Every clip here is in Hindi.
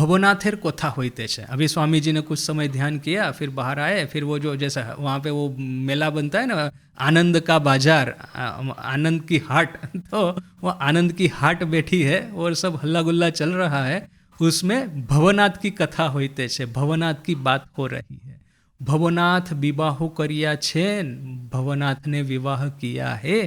भवनाथेर कथा होते छे। अभी स्वामी जी ने कुछ समय ध्यान किया, फिर बाहर आए, फिर वो जो जैसा वहाँ पे वो मेला बनता है ना, आनंद का बाजार, आनंद की हाट, तो वो आनंद की हाट बैठी है और सब हल्ला गुल्ला चल रहा है, उसमें भवनाथ की कथा होते छे, भवनाथ की बात हो रही है। भवनाथ विवाह करिया छेन, भवनाथ ने विवाह किया है,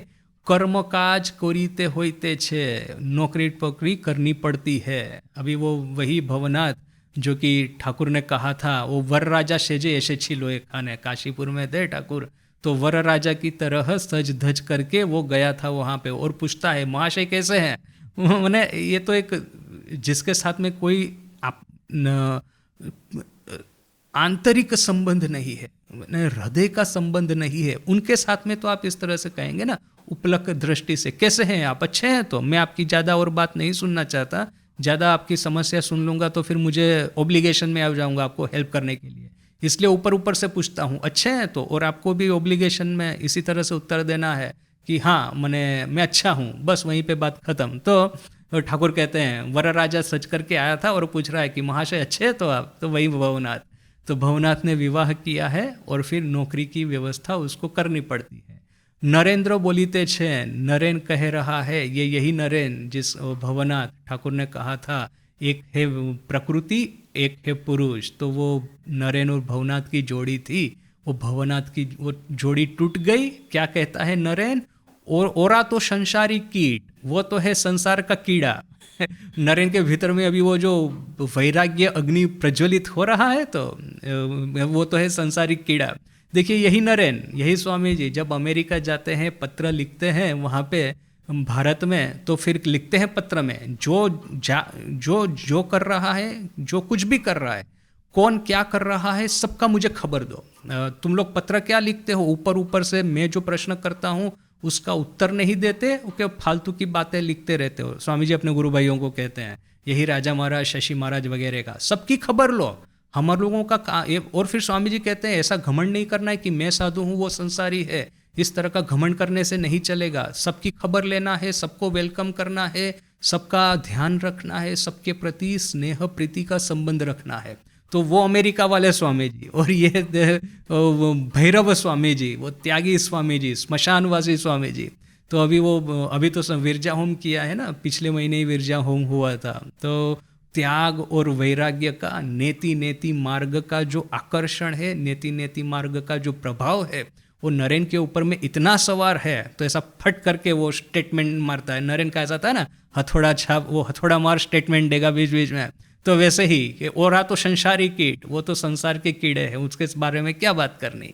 कर्मकाज करीते होते छे, नौकरी पकड़ी करनी पड़ती है। अभी वो वही भवनाथ जो कि ठाकुर ने कहा था, वो वर राजा सेजे ऐसे छिलो एक खाने, काशीपुर में थे ठाकुर, तो वर राजा की तरह सज धज करके वो गया था वहाँ पे और पूछता है महाशय कैसे हैं। मैंने ये तो एक जिसके साथ में कोई आप आंतरिक संबंध नहीं है, हृदय का संबंध नहीं है, उनके साथ में तो आप इस तरह से कहेंगे ना, उपलक दृष्टि से कैसे हैं आप, अच्छे हैं। तो मैं आपकी ज़्यादा और बात नहीं सुनना चाहता, ज़्यादा आपकी समस्या सुन लूँगा तो फिर मुझे ओब्लिगेशन में आ जाऊँगा आपको हेल्प करने के लिए, इसलिए ऊपर ऊपर से पूछता हूँ अच्छे हैं तो, और आपको भी ओब्लिगेशन में इसी तरह से उत्तर देना है कि हाँ मैं अच्छा हूँ, बस वहीं पे बात खत्म। तो ठाकुर कहते हैं वर राजा सच करके आया था और पूछ रहा है कि महाशय अच्छे हैं तो आप, तो वही भवनाथ। तो भवनाथ ने विवाह किया है और फिर नौकरी की व्यवस्था उसको करनी पड़ती है। नरेंद्र बोलीते छे, नरेन कह रहा है, ये यही नरेन जिस भवनाथ ठाकुर ने कहा था एक है प्रकृति एक है पुरुष, तो वो नरेन और भवनाथ की जोड़ी थी, वो भवनाथ की वो जोड़ी टूट गई। क्या कहता है नरेन, और ओरा तो संसारी कीट, वो तो है संसार का कीड़ा। नरेन के भीतर में अभी वो जो वैराग्य अग्नि प्रज्वलित हो रहा है, तो वो तो है संसारिक कीड़ा। देखिए यही नरेन, यही स्वामी जी जब अमेरिका जाते हैं, पत्र लिखते हैं वहाँ पे भारत में, तो फिर लिखते हैं पत्र में जो कर रहा है, जो कुछ भी कर रहा है, कौन क्या कर रहा है, सबका मुझे खबर दो। तुम लोग पत्र क्या लिखते हो, ऊपर ऊपर से मैं जो प्रश्न करता हूँ उसका उत्तर नहीं देते, ओके फालतू की बातें लिखते रहते हो। स्वामी जी अपने गुरु भाइयों को कहते हैं, यही राजा महाराज, शशि महाराज वगैरह का, सबकी खबर लो, हम लोगों का और फिर स्वामी जी कहते हैं ऐसा घमंड नहीं करना है कि मैं साधु हूँ वो संसारी है, इस तरह का घमंड करने से नहीं चलेगा, सबकी खबर लेना है, सबको वेलकम करना है, सबका ध्यान रखना है, सबके प्रति स्नेह प्रीति का संबंध रखना है। तो वो अमेरिका वाले स्वामी जी और ये भैरव स्वामी जी, वो त्यागी स्वामी जी, स्मशानवासी स्वामी जी, तो अभी तो विरजा होम किया है ना, पिछले महीने ही विरजा होम हुआ था। तो त्याग और वैराग्य का, नेति नेति मार्ग का जो आकर्षण है, नेति नेति मार्ग का जो प्रभाव है, वो नरेन के ऊपर में इतना सवार है, तो ऐसा फट करके वो स्टेटमेंट मारता है। नरेन का ऐसा था ना, हथौड़ा छाप, वो हथौड़ा मार स्टेटमेंट देगा बीच बीच में, तो वैसे ही कि और तो संसारी कीट, वो तो संसार के कीड़े हैं, उसके बारे में क्या बात करनी।